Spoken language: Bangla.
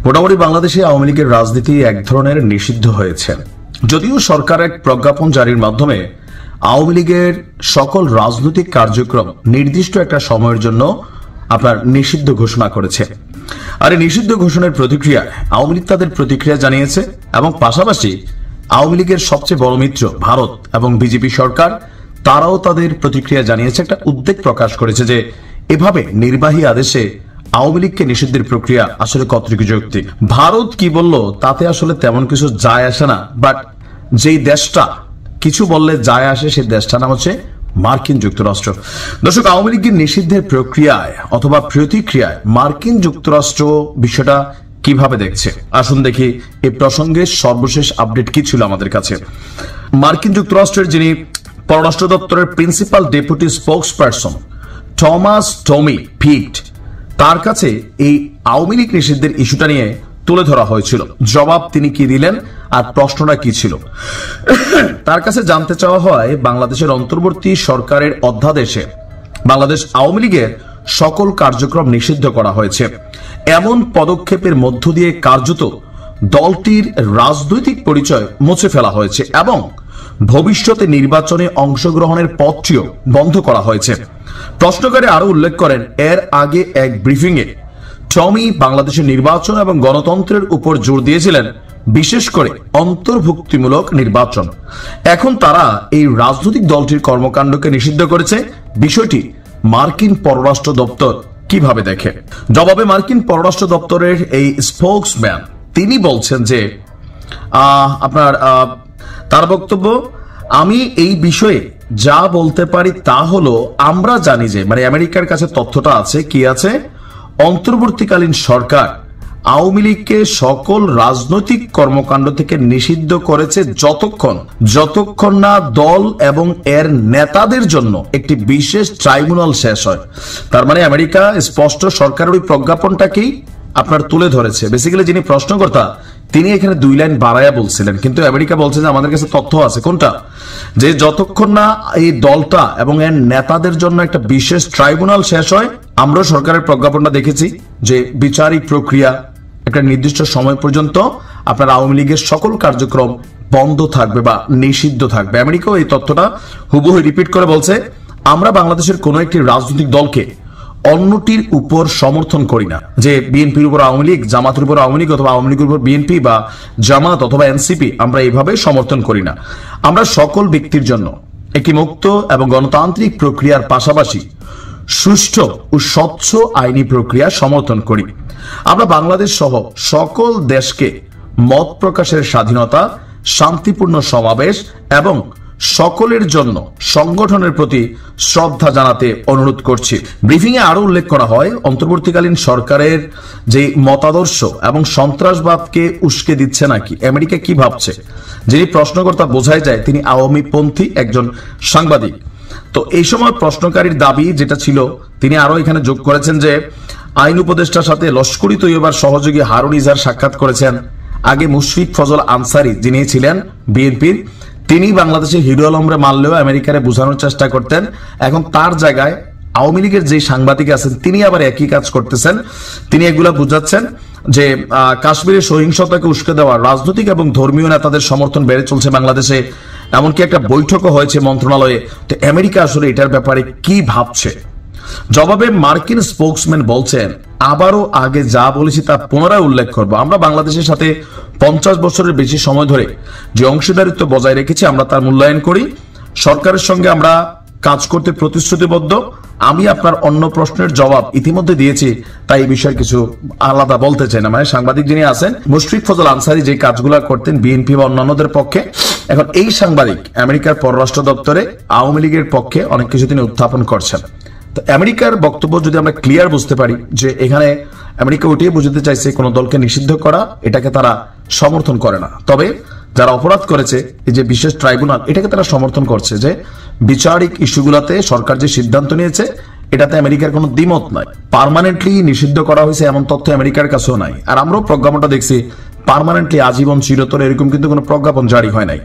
মোটামুটি বাংলাদেশে আওয়ামী লীগের রাজনীতি এক ধরনের নিষিদ্ধ হয়েছে। যদিও সরকার এক প্রজ্ঞাপন জারির মাধ্যমে আওয়ামী লীগের সকল রাজনৈতিক কার্যক্রম নির্দিষ্ট একটা সময়ের জন্য আপনার নিষিদ্ধ ঘোষণা করেছে। আর এই নিষিদ্ধ ঘোষণার প্রতিক্রিয়ায় আওয়ামী লীগ তাদের প্রতিক্রিয়া জানিয়েছে এবং পাশাপাশি আওয়ামী লীগের সবচেয়ে বড় মিত্র ভারত এবং বিজেপি সরকার তারাও তাদের প্রতিক্রিয়া জানিয়েছে, একটা উদ্বেগ প্রকাশ করেছে যে এভাবে নির্বাহী আদেশে আওয়ামী লীগকে নিষিদ্ধের প্রক্রিয়া আসলে কতটুকু যৌক্তিক। ভারত কি বলল তাতে আসলে তেমন কিছু যায় আসে না, বাট যেই দেশটা কিছু বললে যায় আসে সেই দেশটার নাম হচ্ছে মার্কিন যুক্তরাষ্ট্র। দর্শক, আওয়ামী লীগের নিষিদ্ধের প্রক্রিয়ায় অথবা প্রতিক্রিয়ায় মার্কিন যুক্তরাষ্ট্র বিষয়টা কিভাবে দেখছে, আসুন দেখি এই প্রসঙ্গে সর্বশেষ আপডেট কি ছিল আমাদের কাছে। মার্কিন যুক্তরাষ্ট্রের যিনি পররাষ্ট্র দপ্তরের principal deputy spokesperson Thomas Tommy Pitt, তার কাছে এই আওয়ামী লীগ নিষিদ্ধের ইস্যুটা নিয়ে তুলে ধরা হয়েছিল। জবাব তিনি কি দিলেন আর প্রশ্নটা কি ছিল তার কাছে জানতে চাওয়া হয়, বাংলাদেশের অন্তর্বর্তী সরকারের অধ্যাদেশে বাংলাদেশ আওয়ামী লীগের সকল কার্যক্রম নিষিদ্ধ করা হয়েছে। এমন পদক্ষেপের মধ্য দিয়ে কার্যত দলটির রাজনৈতিক পরিচয় মুছে ফেলা হয়েছে এবং ভবিষ্যতে নির্বাচনে অংশগ্রহণের পথটিও বন্ধ করা হয়েছে। প্রশ্নকারী আরো উল্লেখ করেন, এর আগে এক ব্রিফিংয়ে টমি বাংলাদেশের নির্বাচন এবং গণতন্ত্রের উপর জোর দিয়েছিলেন, বিশেষ করে অন্তর্ভুক্তিমূলক নির্বাচন। এখন তারা এই রাজনৈতিক দলটির কর্মকাণ্ডকে নিষিদ্ধ করেছে। বিষয়টি মার্কিন পররাষ্ট্র দপ্তর কিভাবে দেখে? জবাবে মার্কিন পররাষ্ট্র দপ্তরের এই স্পোকসম্যান তিনি বলছেন যে তার বক্তব্য, আমি এই বিষয়ে যা বলতে পারি তা হলো, আমরা জানি যে আমেরিকার কাছে তথ্যটা আছে, কি আছে, অন্তর্বর্তীকালীন সরকার আওয়ামী লীগকে সকল রাজনৈতিক কর্মকাণ্ড থেকে নিষিদ্ধ করেছে যতক্ষণ না দল এবং এর নেতাদের জন্য একটি বিশেষ ট্রাইব্যুনাল শেষ হয়। তার মানে আমেরিকা স্পষ্ট সরকারের ওই প্রজ্ঞাপনটাকেই আপনার তুলে ধরেছে। বেসিক্যালি যিনি প্রশ্নকর্তা তিনি এখানে 2 লাইন বাড়াইয়া বলছিলেন, কিন্তু আমেরিকা বলছে যে আমাদের কাছে তথ্য আছে। কোনটা? যে যতক্ষণ না এই দলটা এবং এর নেতাদের জন্য একটা বিশেষ ট্রাইব্যুনাল শেষ হয়। আমরা সরকারের প্রজ্ঞাপনটা দেখেছি যে বিচারিক প্রক্রিয়া একটা নির্দিষ্ট সময় পর্যন্ত আপনার আওয়ামী লীগের সকল কার্যক্রম বন্ধ থাকবে বা নিষিদ্ধ থাকবে। আমেরিকাও এই তথ্যটা হুবহু রিপিট করে বলছে, আমরা বাংলাদেশের কোন একটি রাজনৈতিক দলকে অন্যটির উপর সমর্থন করি না। যে বিএনপির উপর আওয়ামী লীগ, জামাতের উপর আওয়ামী লীগ অথবা আওয়ামী লীগের উপর বিএনপি বা জামাত অথবা এনসিপি, আমরা এইভাবে সমর্থন করি না। আমরা সকল ব্যক্তির জন্য একটি মুক্ত এবং গণতান্ত্রিক প্রক্রিয়ার পাশাপাশি সুষ্ঠু ও স্বচ্ছ আইনি প্রক্রিয়া সমর্থন করি। আমরা বাংলাদেশ সহ সকল দেশকে মত প্রকাশের স্বাধীনতা, শান্তিপূর্ণ সমাবেশ এবং সকলের জন্য সংগঠনের প্রতি শ্রদ্ধা জানাতে অনুরোধ করছি। ব্রিফিং এ আরো উল্লেখ করা হয়, অন্তর্বর্তীকালীন সরকারের যে মতাদর্শ এবং সন্ত্রাসবাদকে উস্কে দিচ্ছে নাকি, আমেরিকা কি ভাবছে। যিনি প্রশ্নকর্তা বোঝাই যায় তিনি আওয়ামী পন্থী একজন সাংবাদিক। তো এই সময় প্রশ্নকারীর দাবি যেটা ছিল, তিনি আরো এখানে যোগ করেছেন যে আইন উপদেষ্টার সাথে লস্করি তৈয়বার সহযোগী হারুন ইজার সাক্ষাৎ করেছেন। আগে মুশফিক ফজল আনসারী যিনি ছিলেন বিএনপির, তিনি বাংলাদেশে হিরো আলমরে মারলেও আমেরিকারে বোঝানোর চেষ্টা করতেন। এখন তার জায়গায় আওয়ামী লীগের যে সাংবাদিক আছেন তিনি আবার একই কাজ করতেছেন। তিনি এগুলা বুঝাচ্ছেন যে কাশ্মীরের সহিংসতাকে উস্কে দেওয়া রাজনৈতিক এবং ধর্মীয় নেতাদের সমর্থন বেড়ে চলছে বাংলাদেশে, এমনকি একটা বৈঠকও হয়েছে মন্ত্রণালয়ে। তো আমেরিকা আসলে এটার ব্যাপারে কি ভাবছে? জবাবে মার্কিন স্পোকসম্যান বলছেন, আবারও আগে যা বলেছি তা পুনরায় উল্লেখ করব, আমরা বাংলাদেশের সাথে 50 বছরের বেশি সময় ধরে যে অংশীদারিত্ব বজায় রেখেছি আমরা তার মূল্যায়ন করি। সরকারের সঙ্গে আমরা কাজ করতে প্রতিশ্রুতিবদ্ধ। আমি আপনার অন্য প্রশ্নের জবাব ইতিমধ্যে দিয়েছি, তাই এই বিষয়ে কিছু আলাদা বলতে চাই না। সাংবাদিক যিনি আছেন মুশফিক ফজল আনসারী যে কাজগুলো করতেন বিএনপি বা অন্যান্যদের পক্ষে, এখন এই সাংবাদিক আমেরিকার পররাষ্ট্র দপ্তরে আওয়ামী লীগের পক্ষে অনেক কিছু তিনি উত্থাপন করছেন। তো আমেরিকার বক্তব্য যদি আমরা ক্লিয়ার বুঝতে পারি যে এখানে আমেরিকা ওটিয়ে বুঝতে চাইছে কোন দলকে নিষিদ্ধ করা, এটাকে তারা সমর্থন করে না। তবে যারা অপরাধ করেছে এই যে বিশেষ ট্রাইব্যুনাল, এটাকে তারা সমর্থন করছে। যে বিচারিক ইস্যুগুলোতে সরকার যে সিদ্ধান্ত নিয়েছে এটাতে আমেরিকার কোনো দ্বিমত নাই। পার্মানেন্টলি নিষিদ্ধ করা হয়েছে এমন তথ্য আমেরিকার কাছেও নাই। আর আমরাও প্রজ্ঞাপনটা দেখছি, পার্মানেন্টলি আজীবন চিরতরে এরকম কিন্তু কোনো প্রজ্ঞাপন জারি হয় নাই।